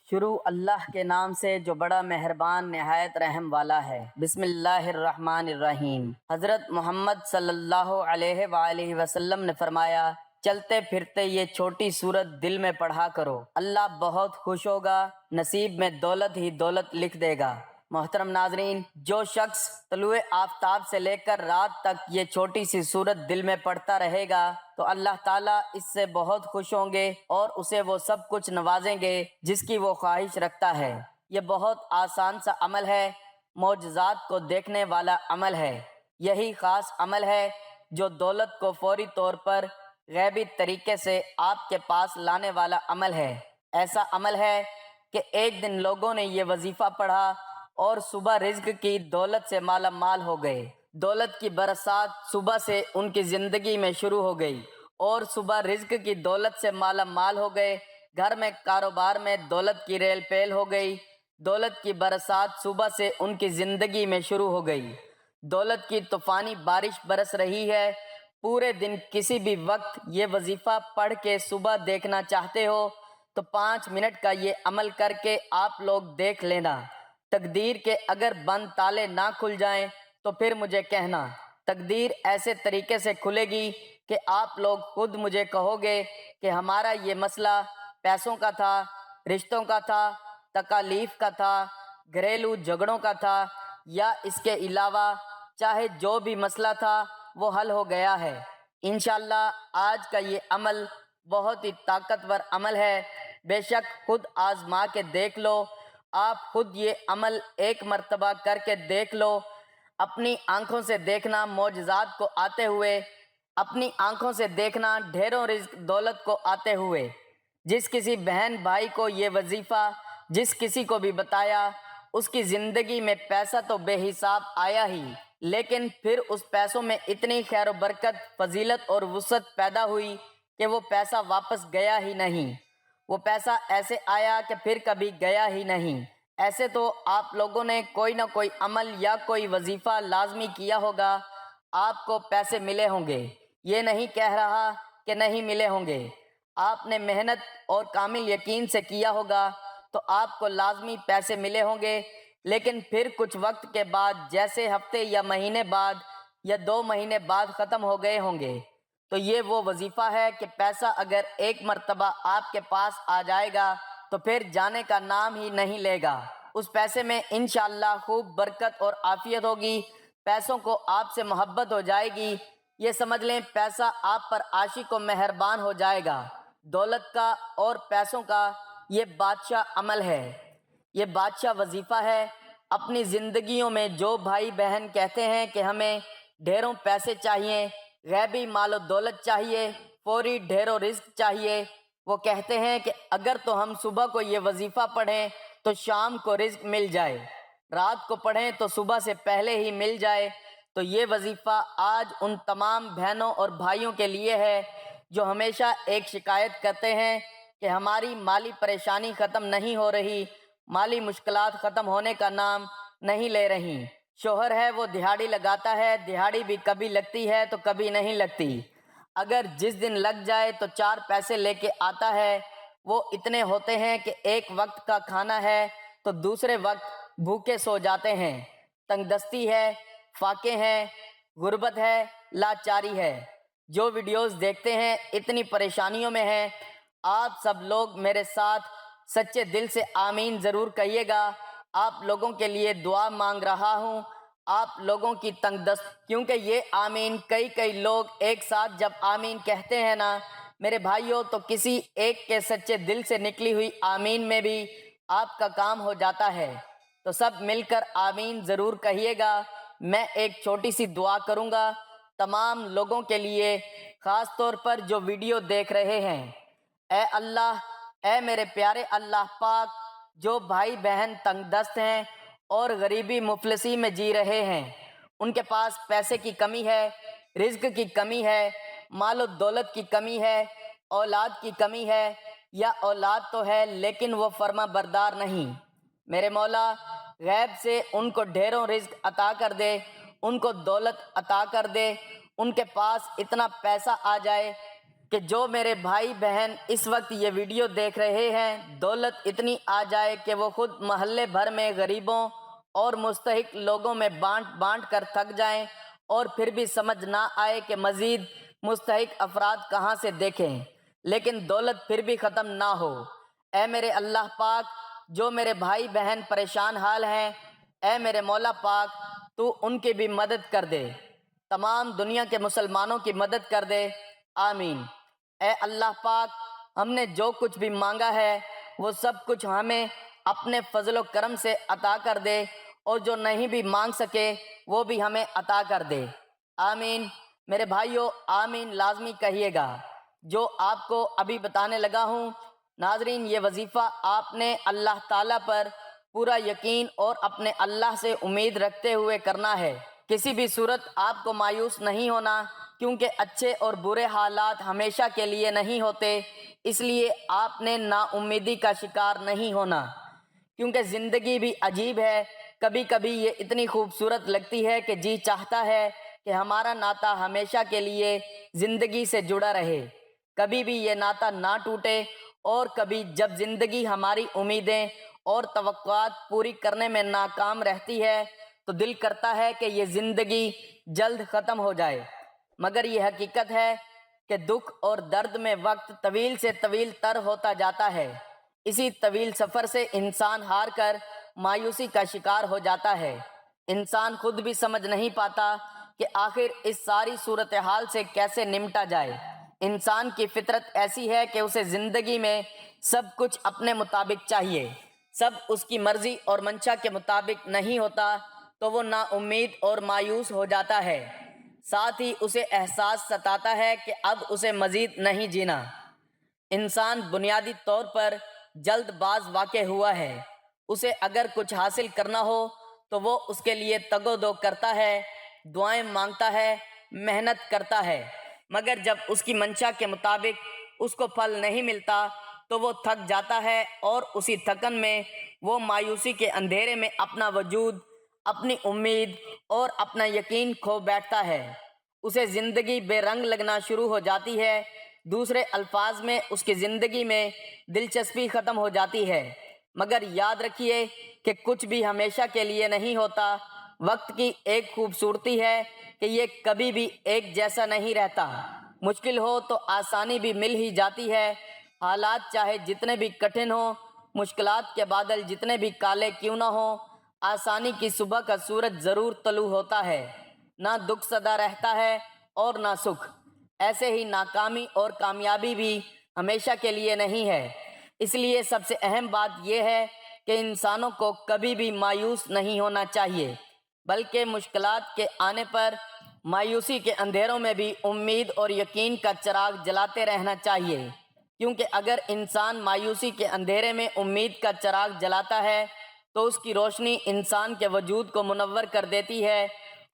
شروع اللہ کے نام سے جو بڑا مہربان نہایت رحم والا ہے۔ بسم اللہ الرحمن الرحیم۔ حضرت محمد صلی اللہ علیہ وآلہ وسلم نے فرمایا، چلتے پھرتے یہ چھوٹی سورت دل میں پڑھا کرو، اللہ بہت خوش ہوگا، نصیب میں دولت ہی دولت لکھ دے گا۔ محترم ناظرین، جو شخص طلوع آفتاب سے لے کر رات تک یہ چھوٹی سی سورت دل میں پڑھتا رہے گا تو اللہ تعالیٰ اس سے بہت خوش ہوں گے اور اسے وہ سب کچھ نوازیں گے جس کی وہ خواہش رکھتا ہے۔ یہ بہت آسان سا عمل ہے، معجزات کو دیکھنے والا عمل ہے۔ یہی خاص عمل ہے جو دولت کو فوری طور پر غیبی طریقے سے آپ کے پاس لانے والا عمل ہے۔ ایسا عمل ہے کہ ایک دن لوگوں نے یہ وظیفہ پڑھا اور صبح رزق کی دولت سے مالا مال ہو گئے۔ دولت کی برسات صبح سے ان کی زندگی میں شروع ہو گئی اور صبح رزق کی دولت سے مالا مال ہو گئے۔ گھر میں کاروبار میں دولت کی ریل پیل ہو گئی۔ دولت کی برسات صبح سے ان کی زندگی میں شروع ہو گئی۔ دولت کی طوفانی بارش برس رہی ہے۔ پورے دن کسی بھی وقت یہ وظیفہ پڑھ کے صبح دیکھنا چاہتے ہو تو 5 منٹ کا یہ عمل کر کے آپ لوگ دیکھ لینا۔ تقدیر کے اگر بند تالے نہ کھل جائیں تو پھر مجھے کہنا۔ تقدیر ایسے طریقے سے کھلے گی کہ آپ لوگ خود مجھے کہو گے کہ ہمارا یہ مسئلہ پیسوں کا تھا، رشتوں کا تھا، تکالیف کا تھا، گھریلو جھگڑوں کا تھا، یا اس کے علاوہ چاہے جو بھی مسئلہ تھا وہ حل ہو گیا ہے۔ انشاءاللہ آج کا یہ عمل بہت ہی طاقتور عمل ہے۔ بے شک خود آزما کے دیکھ لو۔ آپ خود یہ عمل ایک مرتبہ کر کے دیکھ لو۔ اپنی آنکھوں سے دیکھنا معجزات کو آتے ہوئے، اپنی آنکھوں سے دیکھنا ڈھیروں رزق دولت کو آتے ہوئے۔ جس کسی بہن بھائی کو یہ وظیفہ جس کسی کو بھی بتایا، اس کی زندگی میں پیسہ تو بے حساب آیا ہی، لیکن پھر اس پیسوں میں اتنی خیر و برکت، فضیلت اور وسعت پیدا ہوئی کہ وہ پیسہ واپس گیا ہی نہیں۔ وہ پیسہ ایسے آیا کہ پھر کبھی گیا ہی نہیں۔ ایسے تو آپ لوگوں نے کوئی نہ کوئی عمل یا کوئی وظیفہ لازمی کیا ہوگا، آپ کو پیسے ملے ہوں گے۔ یہ نہیں کہہ رہا کہ نہیں ملے ہوں گے۔ آپ نے محنت اور کامل یقین سے کیا ہوگا تو آپ کو لازمی پیسے ملے ہوں گے، لیکن پھر کچھ وقت کے بعد، جیسے ہفتے یا مہینے بعد یا 2 مہینے بعد ختم ہو گئے ہوں گے۔ تو یہ وہ وظیفہ ہے کہ پیسہ اگر ایک مرتبہ آپ کے پاس آ جائے گا تو پھر جانے کا نام ہی نہیں لے گا۔ اس پیسے میں انشاءاللہ خوب برکت اور عافیت ہوگی۔ پیسوں کو آپ سے محبت ہو جائے گی۔ یہ سمجھ لیں پیسہ آپ پر عاشق و مہربان ہو جائے گا۔ دولت کا اور پیسوں کا یہ بادشاہ عمل ہے، یہ بادشاہ وظیفہ ہے۔ اپنی زندگیوں میں جو بھائی بہن کہتے ہیں کہ ہمیں ڈھیروں پیسے چاہیے، غیبی مال و دولت چاہیے، فوری ڈھیروں رزق چاہیے، وہ کہتے ہیں کہ اگر تو ہم صبح کو یہ وظیفہ پڑھیں تو شام کو رزق مل جائے، رات کو پڑھیں تو صبح سے پہلے ہی مل جائے۔ تو یہ وظیفہ آج ان تمام بہنوں اور بھائیوں کے لیے ہے جو ہمیشہ ایک شکایت کرتے ہیں کہ ہماری مالی پریشانی ختم نہیں ہو رہی، مالی مشکلات ختم ہونے کا نام نہیں لے رہی۔ شوہر ہے وہ دہاڑی لگاتا ہے، دہاڑی بھی کبھی لگتی ہے تو کبھی نہیں لگتی۔ اگر جس دن لگ جائے تو 4 پیسے لے کے آتا ہے، وہ اتنے ہوتے ہیں کہ ایک وقت کا کھانا ہے تو دوسرے وقت بھوکے سو جاتے ہیں۔ تنگ دستی ہے، فاقے ہیں، غربت ہے، لاچاری ہے۔ جو ویڈیوز دیکھتے ہیں اتنی پریشانیوں میں ہیں۔ آپ سب لوگ میرے ساتھ سچے دل سے آمین ضرور کہیے گا۔ آپ لوگوں کے لیے دعا مانگ رہا ہوں، آپ لوگوں کی تنگ دست، کیونکہ یہ آمین کئی لوگ ایک ساتھ جب آمین کہتے ہیں نا میرے بھائیوں، تو کسی ایک کے سچے دل سے نکلی ہوئی آمین میں بھی آپ کا کام ہو جاتا ہے۔ تو سب مل کر آمین ضرور کہیے گا۔ میں ایک چھوٹی سی دعا کروں گا تمام لوگوں کے لیے، خاص طور پر جو ویڈیو دیکھ رہے ہیں۔ اے اللہ، اے میرے پیارے اللہ پاک، جو بھائی بہن تنگ دست ہیں اور غریبی مفلسی میں جی رہے ہیں، ان کے پاس پیسے کی کمی ہے، رزق کی کمی ہے، مال و دولت کی کمی ہے، اولاد کی کمی ہے، یا اولاد تو ہے لیکن وہ فرما بردار نہیں۔ میرے مولا، غیب سے ان کو ڈھیروں رزق عطا کر دے، ان کو دولت عطا کر دے، ان کے پاس اتنا پیسہ آ جائے کہ جو میرے بھائی بہن اس وقت یہ ویڈیو دیکھ رہے ہیں، دولت اتنی آ جائے کہ وہ خود محلے بھر میں غریبوں اور مستحق لوگوں میں بانٹ بانٹ کر تھک جائیں اور پھر بھی سمجھ نہ آئے کہ مزید مستحق افراد کہاں سے دیکھیں، لیکن دولت پھر بھی ختم نہ ہو۔ اے میرے اللہ پاک، جو میرے بھائی بہن پریشان حال ہیں، اے میرے مولا پاک، تو ان کی بھی مدد کر دے، تمام دنیا کے مسلمانوں کی مدد کر دے، آمین۔ اے اللہ پاک، ہم نے جو کچھ بھی مانگا ہے وہ سب کچھ ہمیں اپنے فضل و کرم سے عطا کر دے، اور جو نہیں بھی مانگ سکے وہ بھی ہمیں عطا کر دے، آمین۔ میرے بھائیو، آمین لازمی کہیے گا۔ جو آپ کو ابھی بتانے لگا ہوں، ناظرین، یہ وظیفہ آپ نے اللہ تعالیٰ پر پورا یقین اور اپنے اللہ سے امید رکھتے ہوئے کرنا ہے۔ کسی بھی صورت آپ کو مایوس نہیں ہونا، کیونکہ اچھے اور برے حالات ہمیشہ کے لیے نہیں ہوتے، اس لیے آپ نے نا امیدی کا شکار نہیں ہونا، کیونکہ زندگی بھی عجیب ہے۔ کبھی کبھی یہ اتنی خوبصورت لگتی ہے کہ جی چاہتا ہے کہ ہمارا ناطہ ہمیشہ کے لیے زندگی سے جڑا رہے، کبھی بھی یہ ناطہ نہ ٹوٹے، اور کبھی جب زندگی ہماری امیدیں اور توقعات پوری کرنے میں ناکام رہتی ہے تو دل کرتا ہے کہ یہ زندگی جلد ختم ہو جائے، مگر یہ حقیقت ہے کہ دکھ اور درد میں وقت طویل سے طویل تر ہوتا جاتا ہے۔ اسی طویل سفر سے انسان ہار کر مایوسی کا شکار ہو جاتا ہے۔ انسان خود بھی سمجھ نہیں پاتا کہ آخر اس ساری صورتحال سے کیسے نمٹا جائے۔ انسان کی فطرت ایسی ہے کہ اسے زندگی میں سب کچھ اپنے مطابق چاہیے، سب اس کی مرضی اور منشا کے مطابق نہیں ہوتا تو وہ نا امید اور مایوس ہو جاتا ہے، ساتھ ہی اسے احساس ستاتا ہے کہ اب اسے مزید نہیں جینا۔ انسان بنیادی طور پر جلد باز واقع ہوا ہے، اسے اگر کچھ حاصل کرنا ہو تو وہ اس کے لیے تگ و دو کرتا ہے، دعائیں مانگتا ہے، محنت کرتا ہے، مگر جب اس کی منشا کے مطابق اس کو پھل نہیں ملتا تو وہ تھک جاتا ہے، اور اسی تھکن میں وہ مایوسی کے اندھیرے میں اپنا وجود، اپنی امید اور اپنا یقین کھو بیٹھتا ہے۔ اسے زندگی بے رنگ لگنا شروع ہو جاتی ہے، دوسرے الفاظ میں اس کی زندگی میں دلچسپی ختم ہو جاتی ہے۔ مگر یاد رکھیے کہ کچھ بھی ہمیشہ کے لیے نہیں ہوتا۔ وقت کی ایک خوبصورتی ہے کہ یہ کبھی بھی ایک جیسا نہیں رہتا۔ مشکل ہو تو آسانی بھی مل ہی جاتی ہے۔ حالات چاہے جتنے بھی کٹھن ہوں، مشکلات کے بادل جتنے بھی کالے کیوں نہ ہوں، آسانی کی صبح کا سورج ضرور طلوع ہوتا ہے۔ نہ دکھ سدا رہتا ہے اور نہ سکھ۔ ایسے ہی ناکامی اور کامیابی بھی ہمیشہ کے لیے نہیں ہے۔ اس لیے سب سے اہم بات یہ ہے کہ انسانوں کو کبھی بھی مایوس نہیں ہونا چاہیے، بلکہ مشکلات کے آنے پر مایوسی کے اندھیروں میں بھی امید اور یقین کا چراغ جلاتے رہنا چاہیے، کیونکہ اگر انسان مایوسی کے اندھیرے میں امید کا چراغ جلاتا ہے تو اس کی روشنی انسان کے وجود کو منور کر دیتی ہے۔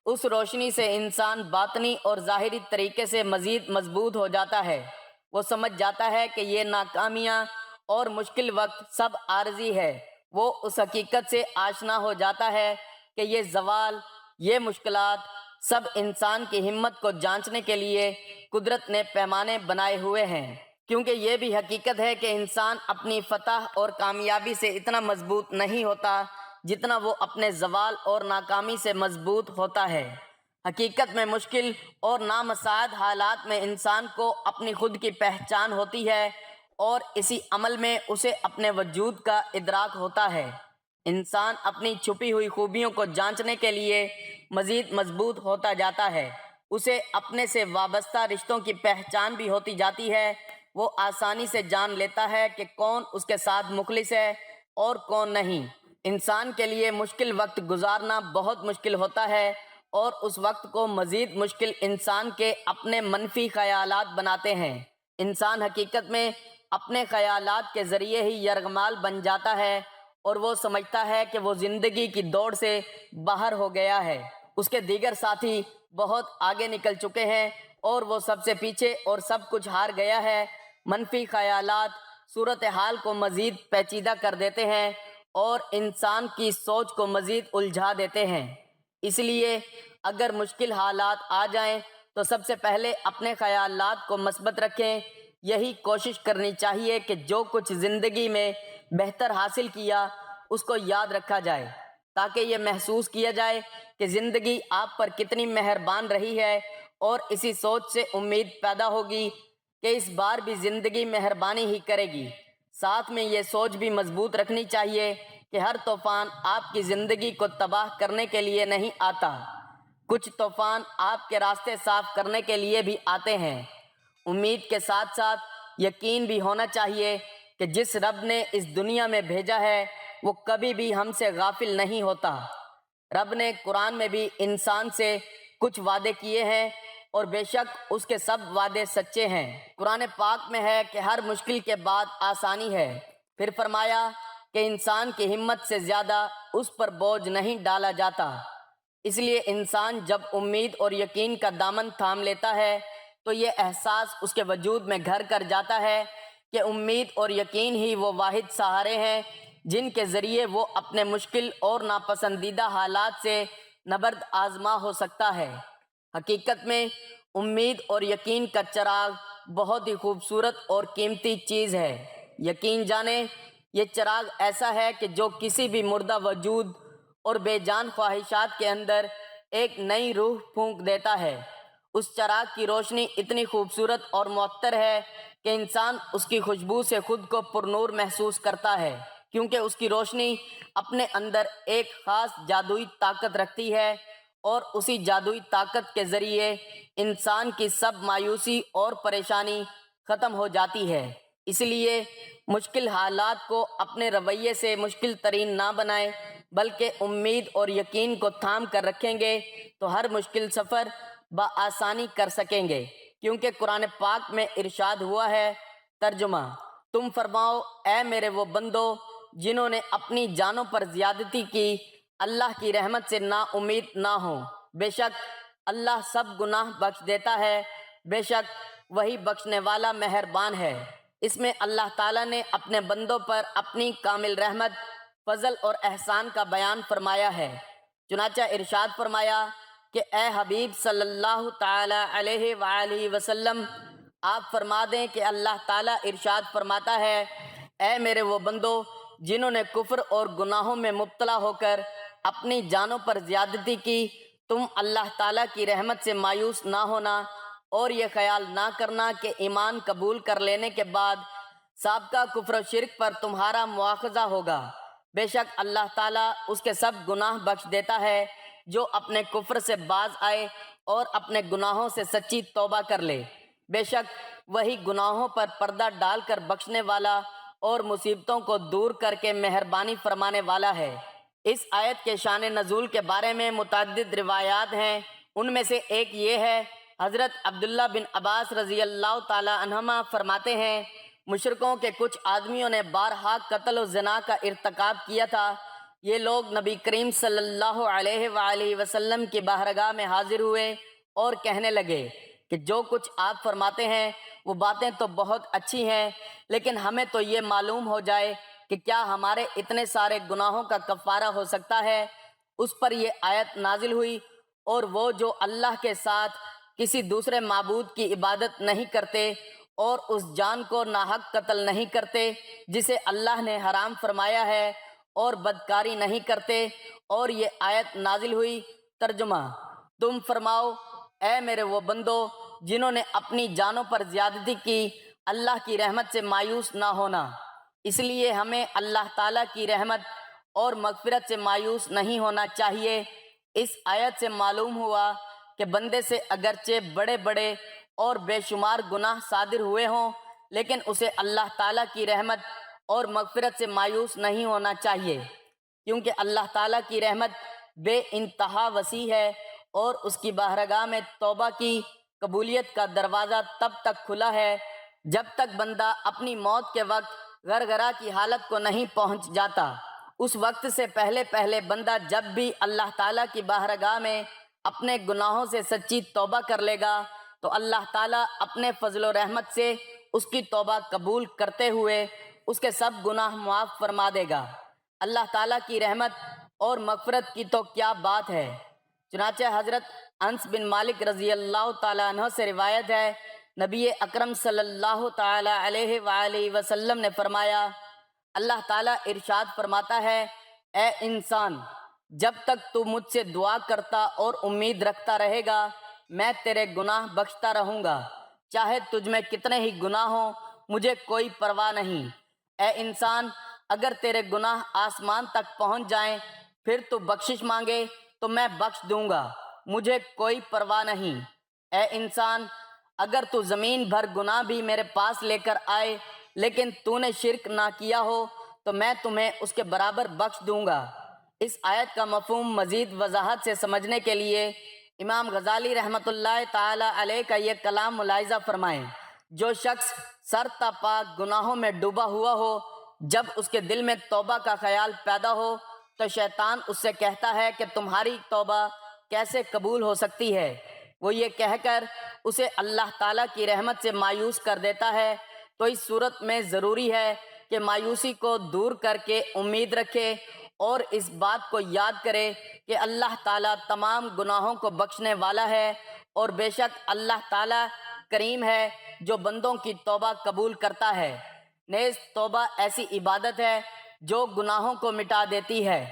اس روشنی سے انسان باطنی اور ظاہری طریقے سے مزید مضبوط ہو جاتا ہے۔ وہ سمجھ جاتا ہے کہ یہ ناکامیاں اور مشکل وقت سب عارضی ہے۔ وہ اس حقیقت سے آشنا ہو جاتا ہے کہ یہ زوال، یہ مشکلات سب انسان کی ہمت کو جانچنے کے لیے قدرت نے پیمانے بنائے ہوئے ہیں، کیونکہ یہ بھی حقیقت ہے کہ انسان اپنی فتح اور کامیابی سے اتنا مضبوط نہیں ہوتا جتنا وہ اپنے زوال اور ناکامی سے مضبوط ہوتا ہے۔ حقیقت میں مشکل اور نامساعد حالات میں انسان کو اپنی خود کی پہچان ہوتی ہے، اور اسی عمل میں اسے اپنے وجود کا ادراک ہوتا ہے۔ انسان اپنی چھپی ہوئی خوبیوں کو جانچنے کے لیے مزید مضبوط ہوتا جاتا ہے۔ اسے اپنے سے وابستہ رشتوں کی پہچان بھی ہوتی جاتی ہے۔ وہ آسانی سے جان لیتا ہے کہ کون اس کے ساتھ مخلص ہے اور کون نہیں۔ انسان کے لیے مشکل وقت گزارنا بہت مشکل ہوتا ہے، اور اس وقت کو مزید مشکل انسان کے اپنے منفی خیالات بناتے ہیں۔ انسان حقیقت میں اپنے خیالات کے ذریعے ہی یرغمال بن جاتا ہے، اور وہ سمجھتا ہے کہ وہ زندگی کی دوڑ سے باہر ہو گیا ہے، اس کے دیگر ساتھی بہت آگے نکل چکے ہیں اور وہ سب سے پیچھے اور سب کچھ ہار گیا ہے۔ منفی خیالات صورتحال کو مزید پیچیدہ کر دیتے ہیں اور انسان کی سوچ کو مزید الجھا دیتے ہیں۔ اس لیے اگر مشکل حالات آ جائیں تو سب سے پہلے اپنے خیالات کو مثبت رکھیں۔ یہی کوشش کرنی چاہیے کہ جو کچھ زندگی میں بہتر حاصل کیا اس کو یاد رکھا جائے، تاکہ یہ محسوس کیا جائے کہ زندگی آپ پر کتنی مہربان رہی ہے، اور اسی سوچ سے امید پیدا ہوگی کہ اس بار بھی زندگی مہربانی ہی کرے گی۔ ساتھ میں یہ سوچ بھی مضبوط رکھنی چاہیے کہ ہر طوفان آپ کی زندگی کو تباہ کرنے کے لیے نہیں آتا، کچھ طوفان آپ کے راستے صاف کرنے کے لیے بھی آتے ہیں۔ امید کے ساتھ ساتھ یقین بھی ہونا چاہیے کہ جس رب نے اس دنیا میں بھیجا ہے وہ کبھی بھی ہم سے غافل نہیں ہوتا۔ رب نے قرآن میں بھی انسان سے کچھ وعدے کیے ہیں، اور بے شک اس کے سب وعدے سچے ہیں۔ قرآن پاک میں ہے کہ ہر مشکل کے بعد آسانی ہے۔ پھر فرمایا کہ انسان کی ہمت سے زیادہ اس پر بوجھ نہیں ڈالا جاتا۔ اس لیے انسان جب امید اور یقین کا دامن تھام لیتا ہے تو یہ احساس اس کے وجود میں گھر کر جاتا ہے کہ امید اور یقین ہی وہ واحد سہارے ہیں جن کے ذریعے وہ اپنے مشکل اور ناپسندیدہ حالات سے نبرد آزما ہو سکتا ہے۔ حقیقت میں امید اور یقین کا چراغ بہت ہی خوبصورت اور قیمتی چیز ہے۔ یقین جانیں یہ چراغ ایسا ہے کہ جو کسی بھی مردہ وجود اور بے جان خواہشات کے اندر ایک نئی روح پھونک دیتا ہے۔ اس چراغ کی روشنی اتنی خوبصورت اور معطر ہے کہ انسان اس کی خوشبو سے خود کو پرنور محسوس کرتا ہے، کیونکہ اس کی روشنی اپنے اندر ایک خاص جادوئی طاقت رکھتی ہے، اور اسی جادوئی طاقت کے ذریعے انسان کی سب مایوسی اور پریشانی ختم ہو جاتی ہے۔ اس لیے مشکل حالات کو اپنے رویے سے مشکل ترین نہ بنائیں، بلکہ امید اور یقین کو تھام کر رکھیں گے تو ہر مشکل سفر بآسانی کر سکیں گے، کیونکہ قرآن پاک میں ارشاد ہوا ہے۔ ترجمہ: تم فرماؤ اے میرے وہ بندو جنہوں نے اپنی جانوں پر زیادتی کی، اللہ کی رحمت سے نا امید نہ ہوں، بے شک اللہ سب گناہ بخش دیتا ہے، بے شک وہی بخشنے والا مہربان ہے۔ اس میں اللہ تعالیٰ نے اپنے بندوں پر اپنی کامل رحمت، فضل اور احسان کا بیان فرمایا ہے۔ چنانچہ ارشاد فرمایا کہ اے حبیب صلی اللہ تعالی علیہ وآلہ وسلم، آپ فرما دیں کہ اللہ تعالیٰ ارشاد فرماتا ہے، اے میرے وہ بندو جنہوں نے کفر اور گناہوں میں مبتلا ہو کر اپنی جانوں پر زیادتی کی، تم اللہ تعالیٰ کی رحمت سے مایوس نہ ہونا، اور یہ خیال نہ کرنا کہ ایمان قبول کر لینے کے بعد سابقہ کفر و شرک پر تمہارا مواخذہ ہوگا۔ بے شک اللہ تعالیٰ اس کے سب گناہ بخش دیتا ہے جو اپنے کفر سے باز آئے اور اپنے گناہوں سے سچی توبہ کر لے۔ بے شک وہی گناہوں پر پردہ ڈال کر بخشنے والا اور مصیبتوں کو دور کر کے مہربانی فرمانے والا ہے۔ اس آیت کے شان نزول کے بارے میں متعدد روایات ہیں۔ ان میں سے ایک یہ ہے، حضرت عبداللہ بن عباس رضی اللہ تعالی عنہما فرماتے ہیں، مشرکوں کے کچھ آدمیوں نے بارہا قتل و زنا کا ارتکاب کیا تھا۔ یہ لوگ نبی کریم صلی اللہ علیہ وآلہ وسلم کی بارگاہ میں حاضر ہوئے اور کہنے لگے کہ جو کچھ آپ فرماتے ہیں وہ باتیں تو بہت اچھی ہیں، لیکن ہمیں تو یہ معلوم ہو جائے کہ کیا ہمارے اتنے سارے گناہوں کا کفارہ ہو سکتا ہے۔ اس پر یہ آیت نازل ہوئی، اور وہ جو اللہ کے ساتھ کسی دوسرے معبود کی عبادت نہیں کرتے اور اس جان کو ناحق قتل نہیں کرتے جسے اللہ نے حرام فرمایا ہے، اور بدکاری نہیں کرتے، اور یہ آیت نازل ہوئی۔ ترجمہ: تم فرماؤ اے میرے وہ بندو جنہوں نے اپنی جانوں پر زیادتی کی، اللہ کی رحمت سے مایوس نہ ہونا۔ اس لیے ہمیں اللہ تعالیٰ کی رحمت اور مغفرت سے مایوس نہیں ہونا چاہیے۔ اس آیت سے معلوم ہوا کہ بندے سے اگرچہ بڑے بڑے اور بے شمار گناہ صادر ہوئے ہوں، لیکن اسے اللہ تعالیٰ کی رحمت اور مغفرت سے مایوس نہیں ہونا چاہیے، کیونکہ اللہ تعالیٰ کی رحمت بے انتہا وسیع ہے، اور اس کی بارگاہ میں توبہ کی قبولیت کا دروازہ تب تک کھلا ہے جب تک بندہ اپنی موت کے وقت غرغرہ کی حالت کو نہیں پہنچ جاتا۔ اس وقت سے پہلے پہلے بندہ جب بھی اللہ تعالیٰ کی بارگاہ میں اپنے گناہوں سے سچی توبہ کر لے گا تو اللہ تعالیٰ اپنے فضل و رحمت سے اس کی توبہ قبول کرتے ہوئے اس کے سب گناہ معاف فرما دے گا۔ اللہ تعالیٰ کی رحمت اور مغفرت کی تو کیا بات ہے۔ چنانچہ حضرت انس بن مالک رضی اللہ تعالیٰ عنہ سے روایت ہے، نبی اکرم صلی اللہ تعالیٰ علیہ وآلہ وسلم نے فرمایا، اللہ تعالیٰ ارشاد فرماتا ہے، اے انسان، جب تک تو مجھ سے دعا کرتا اور امید رکھتا رہے گا میں تیرے گناہ بخشتا رہوں گا، چاہے تجھ میں کتنے ہی گناہ ہوں مجھے کوئی پرواہ نہیں۔ اے انسان، اگر تیرے گناہ آسمان تک پہنچ جائیں پھر تو بخشش مانگے تو میں بخش دوں گا، مجھے کوئی پرواہ نہیں۔ اے انسان، اگر تو زمین بھر گناہ بھی میرے پاس لے کر آئے لیکن تو نے شرک نہ کیا ہو تو میں تمہیں اس کے برابر بخش دوں گا۔ اس آیت کا مفہوم مزید وضاحت سے سمجھنے کے لیے امام غزالی رحمۃ اللہ تعالی علیہ کا یہ کلام ملاحظہ فرمائیں، جو شخص سر تا پا گناہوں میں ڈوبا ہوا ہو، جب اس کے دل میں توبہ کا خیال پیدا ہو تو شیطان اس سے کہتا ہے کہ تمہاری توبہ کیسے قبول ہو سکتی ہے، وہ یہ کہہ کر اسے اللہ تعالیٰ کی رحمت سے مایوس کر دیتا ہے۔ تو اس صورت میں ضروری ہے کہ مایوسی کو دور کر کے امید رکھے اور اس بات کو یاد کرے کہ اللہ تعالیٰ تمام گناہوں کو بخشنے والا ہے، اور بے شک اللہ تعالیٰ کریم ہے جو بندوں کی توبہ قبول کرتا ہے۔ نیز توبہ ایسی عبادت ہے جو گناہوں کو مٹا دیتی ہے۔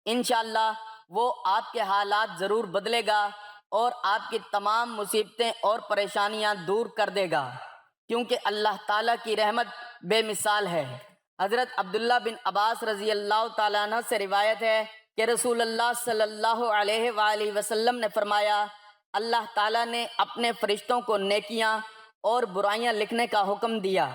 انشاءاللہ وہ آپ کے حالات ضرور بدلے گا اور آپ کی تمام مصیبتیں اور پریشانیاں دور کر دے گا، کیونکہ اللہ تعالیٰ کی رحمت بے مثال ہے۔ حضرت عبداللہ بن عباس رضی اللہ تعالیٰ عنہ سے روایت ہے کہ رسول اللہ صلی اللہ علیہ وآلہ وسلم نے فرمایا، اللہ تعالیٰ نے اپنے فرشتوں کو نیکیاں اور برائیاں لکھنے کا حکم دیا،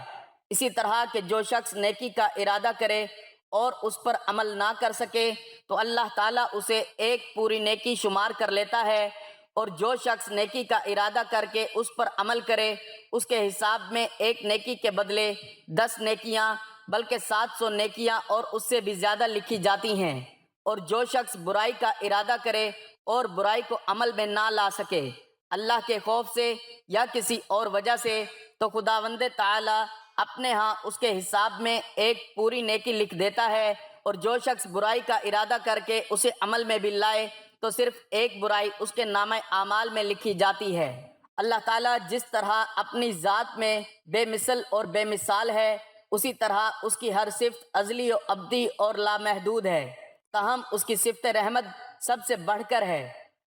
اسی طرح کہ جو شخص نیکی کا ارادہ کرے اور اس پر عمل نہ کر سکے تو اللہ تعالیٰ اسے ایک پوری نیکی شمار کر لیتا ہے، اور جو شخص نیکی کا ارادہ کر کے اس پر عمل کرے اس کے حساب میں ایک نیکی کے بدلے 10 نیکیاں بلکہ 700 نیکیاں اور اس سے بھی زیادہ لکھی جاتی ہیں۔ اور جو شخص برائی کا ارادہ کرے اور برائی کو عمل میں نہ لا سکے اللہ کے خوف سے یا کسی اور وجہ سے، تو خداوند تعالی اپنے ہاں اس کے حساب میں ایک پوری نیکی لکھ دیتا ہے، اور جو شخص برائی کا ارادہ کر کے اسے عمل میں بھی لائے تو صرف ایک برائی اس کے نامہ اعمال میں لکھی جاتی ہے۔ اللہ تعالیٰ جس طرح اپنی ذات میں بے مثل اور بے مثال ہے، اسی طرح اس کی ہر صفت ازلی و ابدی اور لامحدود ہے، تاہم اس کی صفت رحمت سب سے بڑھ کر ہے۔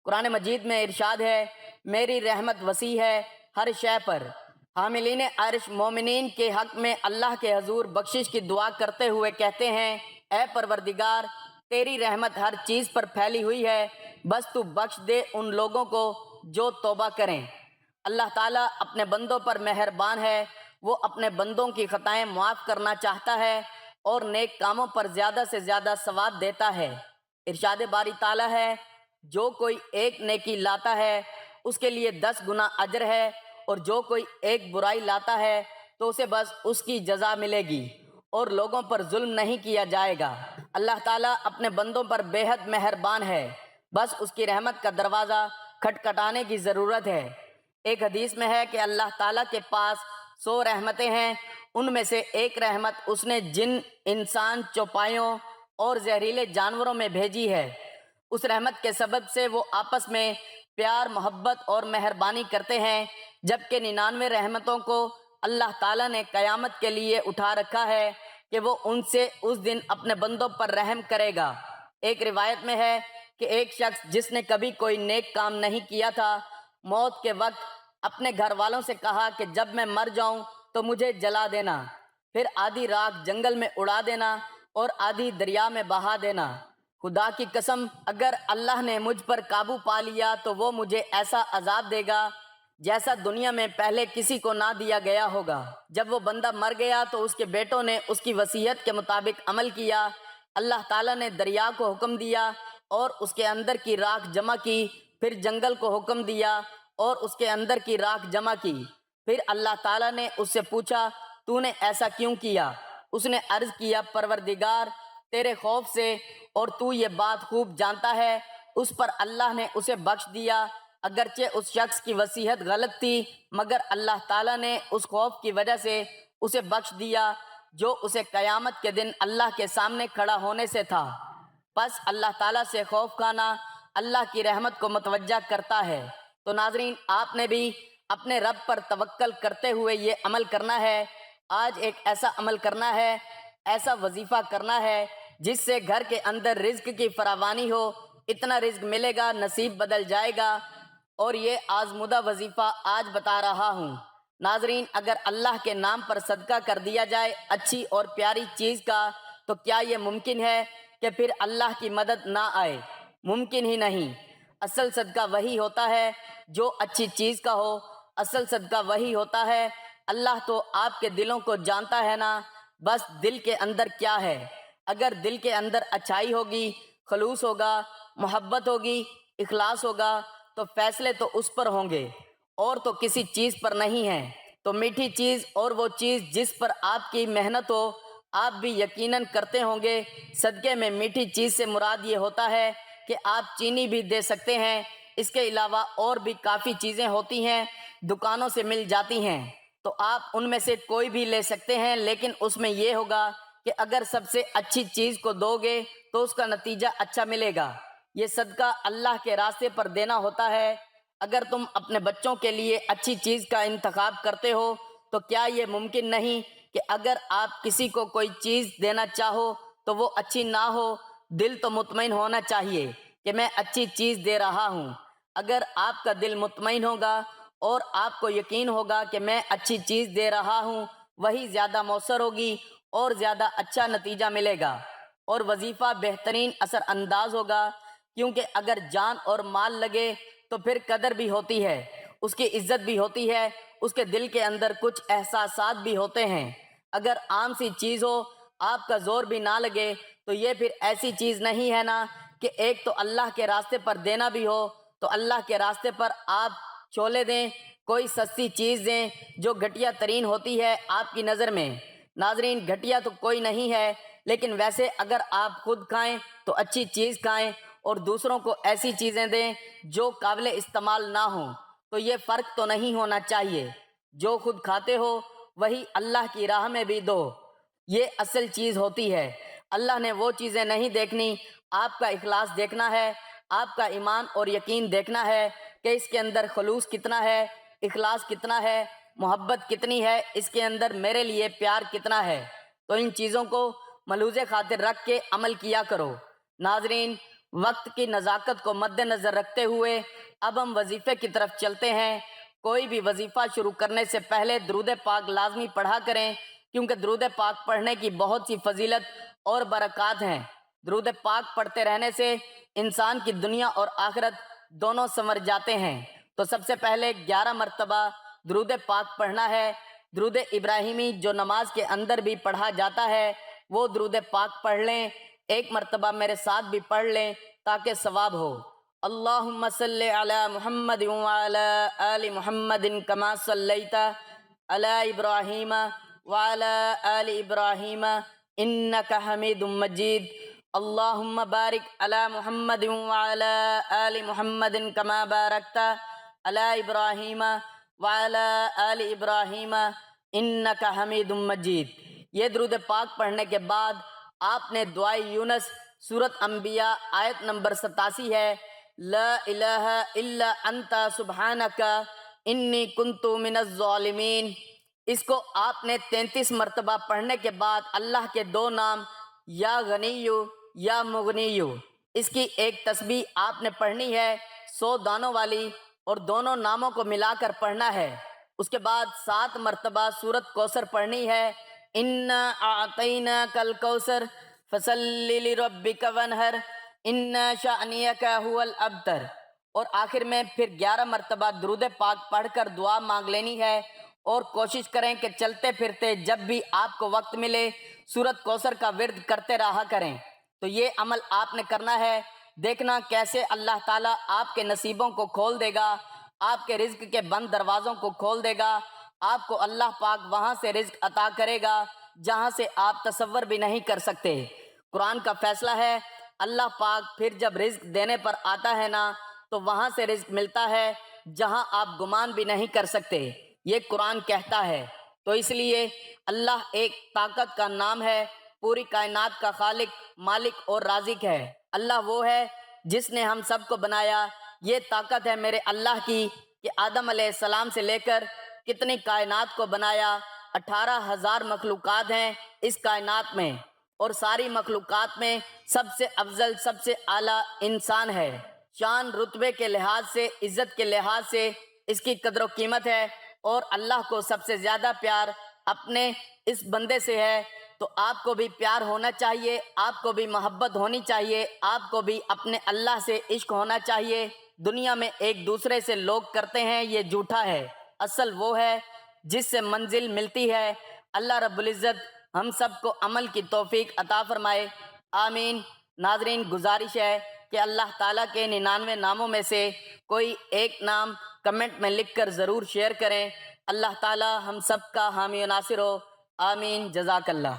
قرآن مجید میں ارشاد ہے، میری رحمت وسیع ہے ہر شے پر۔ حاملین عرش مومنین کے حق میں اللہ کے حضور بخشش کی دعا کرتے ہوئے کہتے ہیں، اے پروردگار، تیری رحمت ہر چیز پر پھیلی ہوئی ہے، بس تو بخش دے ان لوگوں کو جو توبہ کریں۔ اللہ تعالیٰ اپنے بندوں پر مہربان ہے، وہ اپنے بندوں کی خطائیں معاف کرنا چاہتا ہے اور نیک کاموں پر زیادہ سے زیادہ ثواب دیتا ہے۔ ارشاد باری تعالیٰ ہے، جو کوئی ایک نیکی لاتا ہے اس کے لیے 10 گنا اجر ہے، اور جو کوئی ایک برائی لاتا ہے تو اسے بس اس کی جزا ملے گی، اور لوگوں پر ظلم نہیں کیا جائے گا۔ اللہ تعالیٰ اپنے بندوں پر بے حد مہربان ہے، بس اس کی رحمت کا دروازہ کھٹکھٹانے کی ضرورت ہے۔ ایک حدیث میں ہے کہ اللہ تعالیٰ کے پاس 100 رحمتیں ہیں، ان میں سے ایک رحمت اس نے جن، انسان، چوپایوں اور زہریلے جانوروں میں بھیجی ہے۔ اس رحمت کے سبب سے وہ آپس میں پیار، محبت اور مہربانی کرتے ہیں، جبکہ 99 رحمتوں کو اللہ تعالیٰ نے قیامت کے لیے اٹھا رکھا ہے کہ وہ ان سے اس دن اپنے بندوں پر رحم کرے گا۔ ایک روایت میں ہے کہ ایک شخص جس نے کبھی کوئی نیک کام نہیں کیا تھا، موت کے وقت اپنے گھر والوں سے کہا کہ جب میں مر جاؤں تو مجھے جلا دینا، پھر آدھی راکھ جنگل میں اڑا دینا اور آدھی دریا میں بہا دینا۔ خدا کی قسم، اگر اللہ نے مجھ پر قابو پا لیا تو وہ مجھے ایسا عذاب دے گا جیسا دنیا میں پہلے کسی کو نہ دیا گیا ہوگا۔ جب وہ بندہ مر گیا تو اس کے بیٹوں نے اس کی وصیت کے مطابق عمل کیا۔ اللہ تعالیٰ نے دریا کو حکم دیا اور اس کے اندر کی راکھ جمع کی، پھر جنگل کو حکم دیا اور اس کے اندر کی راکھ جمع کی۔ پھر اللہ تعالیٰ نے اس سے پوچھا، تو نے ایسا کیوں کیا؟ اس نے عرض کیا، پروردگار، تیرے خوف سے، اور تو یہ بات خوب جانتا ہے۔ اس پر اللہ نے اسے بخش دیا، اگرچہ اس شخص کی وصیت غلط تھی، مگر اللہ تعالیٰ نے اس خوف کی وجہ سے اسے بخش دیا جو اسے قیامت کے دن اللہ کے سامنے کھڑا ہونے سے تھا۔ پس اللہ تعالیٰ سے خوف کھانا اللہ کی رحمت کو متوجہ کرتا ہے۔ تو ناظرین، آپ نے بھی اپنے رب پر توکل کرتے ہوئے یہ عمل کرنا ہے۔ آج ایک ایسا عمل کرنا ہے، ایسا وظیفہ کرنا ہے جس سے گھر کے اندر رزق کی فراوانی ہو، اتنا رزق ملے گا، نصیب بدل جائے گا۔ اور یہ آزمودہ وظیفہ آج بتا رہا ہوں۔ ناظرین، اگر اللہ کے نام پر صدقہ کر دیا جائے اچھی اور پیاری چیز کا، تو کیا یہ ممکن ہے کہ پھر اللہ کی مدد نہ آئے؟ ممکن ہی نہیں۔ اصل صدقہ وہی ہوتا ہے جو اچھی چیز کا ہو، اصل صدقہ وہی ہوتا ہے۔ اللہ تو آپ کے دلوں کو جانتا ہے نا، بس دل کے اندر کیا ہے۔ اگر دل کے اندر اچھائی ہوگی، خلوص ہوگا، محبت ہوگی، اخلاص ہوگا، تو فیصلے تو اس پر ہوں گے اور تو کسی چیز پر نہیں ہیں۔ تو میٹھی چیز اور وہ چیز جس پر آپ کی محنت ہو، آپ بھی یقیناً کرتے ہوں گے۔ صدقے میں میٹھی چیز سے مراد یہ ہوتا ہے کہ آپ چینی بھی دے سکتے ہیں، اس کے علاوہ اور بھی کافی چیزیں ہوتی ہیں، دکانوں سے مل جاتی ہیں، تو آپ ان میں سے کوئی بھی لے سکتے ہیں، لیکن اس میں یہ ہوگا کہ اگر سب سے اچھی چیز کو دو گے تو اس کا نتیجہ اچھا ملے گا۔ یہ صدقہ اللہ کے راستے پر دینا ہوتا ہے۔ اگر تم اپنے بچوں کے لیے اچھی چیز کا انتخاب کرتے ہو، تو کیا یہ ممکن نہیں کہ اگر آپ کسی کو کوئی چیز دینا چاہو تو وہ اچھی نہ ہو؟ دل تو مطمئن ہونا چاہیے کہ میں اچھی چیز دے رہا ہوں۔ اگر آپ کا دل مطمئن ہوگا اور آپ کو یقین ہوگا کہ میں اچھی چیز دے رہا ہوں، وہی زیادہ مؤثر ہوگی اور زیادہ اچھا نتیجہ ملے گا، اور وظیفہ بہترین اثر انداز ہوگا۔ کیونکہ اگر جان اور مال لگے تو پھر قدر بھی ہوتی ہے، اس کی عزت بھی ہوتی ہے، اس کے دل کے اندر کچھ احساسات بھی ہوتے ہیں۔ اگر عام سی چیز ہو، آپ کا زور بھی نہ لگے، تو یہ پھر ایسی چیز نہیں ہے نا کہ ایک تو اللہ کے راستے پر دینا بھی ہو، تو اللہ کے راستے پر آپ چھولے دیں، کوئی سستی چیز دیں جو گھٹیا ترین ہوتی ہے آپ کی نظر میں۔ ناظرین، گھٹیا تو کوئی نہیں ہے، لیکن ویسے اگر آپ خود کھائیں تو اچھی چیز کھائیں اور دوسروں کو ایسی چیزیں دیں جو قابل استعمال نہ ہوں، تو یہ فرق تو نہیں ہونا چاہیے۔ جو خود کھاتے ہو وہی اللہ کی راہ میں بھی دو، یہ اصل چیز ہوتی ہے۔ اللہ نے وہ چیزیں نہیں دیکھنی، آپ کا اخلاص دیکھنا ہے، آپ کا ایمان اور یقین دیکھنا ہے کہ اس کے اندر خلوص کتنا ہے، اخلاص کتنا ہے، محبت کتنی ہے، اس کے اندر میرے لیے پیار کتنا ہے۔ تو ان چیزوں کو ملحوظ خاطر رکھ کے عمل کیا کرو۔ ناظرین، وقت کی نزاکت کو مد نظر رکھتے ہوئے اب ہم وظیفے کی طرف چلتے ہیں۔ کوئی بھی وظیفہ شروع کرنے سے پہلے درود پاک لازمی پڑھا کریں، کیونکہ درود پاک پڑھنے کی بہت سی فضیلت اور برکات ہیں۔ درود پاک پڑھتے رہنے سے انسان کی دنیا اور آخرت دونوں سنور جاتے ہیں۔ تو سب سے پہلے 11 مرتبہ درود پاک پڑھنا ہے۔ درود ابراہیمی جو نماز کے اندر بھی پڑھا جاتا ہے، وہ درود پاک پڑھ لیں۔ ایک مرتبہ میرے ساتھ بھی پڑھ لیں تاکہ ثواب ہو۔ اللہم صلی علی محمد وعلی آل محمد کما صلیت علی ابراہیم وعلی آل ابراہیم انک حمید مجید۔ اللہم بارک علی محمد وعلی آل محمد کما بارکت علی ابراہیم وعلی آل ابراہیم انک حمید مجید۔ یہ درود پاک پڑھنے کے بعد آپ نے دعائے یونس سورۃ انبیاء آیت نمبر 87 ہے، لا الہ الا انت سبحانک انی کنت من الظالمین، اس کو آپ نے 33 مرتبہ پڑھنے کے بعد اللہ کے 2 نام یا غنیو یا مغنیو، اس کی ایک تسبیح آپ نے پڑھنی ہے 100 دانوں والی، اور دونوں ناموں کو ملا کر پڑھنا ہے۔ اس کے بعد 7 مرتبہ سورۃ کوثر پڑھنی ہے، انا اعطیناک الکوثر فصلی لربک وانحر ان شانئک ھو الابتر، اور آخر میں پھر 11 مرتبہ درود پاک پڑھ کر دعا مانگ لینی ہے۔ اور کوشش کریں کہ چلتے پھرتے جب بھی آپ کو وقت ملے سورۃ کوثر کا ورد کرتے رہا کریں۔ تو یہ عمل آپ نے کرنا ہے، دیکھنا کیسے اللہ تعالیٰ آپ کے نصیبوں کو کھول دے گا، آپ کے رزق کے بند دروازوں کو کھول دے گا۔ آپ کو اللہ پاک وہاں سے رزق عطا کرے گا جہاں سے آپ تصور بھی نہیں کر سکتے۔ قرآن کا فیصلہ ہے، اللہ پاک پھر جب رزق دینے پر آتا ہے نا، تو وہاں سے رزق ملتا ہے جہاں آپ گمان بھی نہیں کر سکتے، یہ قرآن کہتا ہے۔ تو اس لیے اللہ ایک طاقت کا نام ہے، پوری کائنات کا خالق، مالک اور رازق ہے۔ اللہ وہ ہے جس نے ہم سب کو بنایا۔ یہ طاقت ہے میرے اللہ کی کہ آدم علیہ السلام سے لے کر کتنی کائنات کو بنایا۔ 18,000 مخلوقات ہیں اس کائنات میں، اور ساری مخلوقات میں سب سے افضل، سب سے اعلیٰ انسان ہے۔ شان رتبے کے لحاظ سے، عزت کے لحاظ سے اس کی قدر و قیمت ہے، اور اللہ کو سب سے زیادہ پیار اپنے اس بندے سے ہے۔ تو آپ کو بھی پیار ہونا چاہیے، آپ کو بھی محبت ہونی چاہیے، آپ کو بھی اپنے اللہ سے عشق ہونا چاہیے۔ دنیا میں ایک دوسرے سے لوگ کرتے ہیں، یہ جھوٹا ہے۔ اصل وہ ہے جس سے منزل ملتی ہے۔ اللہ رب العزت ہم سب کو عمل کی توفیق عطا فرمائے، آمین۔ ناظرین، گزارش ہے کہ اللہ تعالیٰ کے 99 ناموں میں سے کوئی ایک نام کمنٹ میں لکھ کر ضرور شیئر کریں۔ اللہ تعالیٰ ہم سب کا حامی و ناصر ہو، آمین۔ جزاک اللہ۔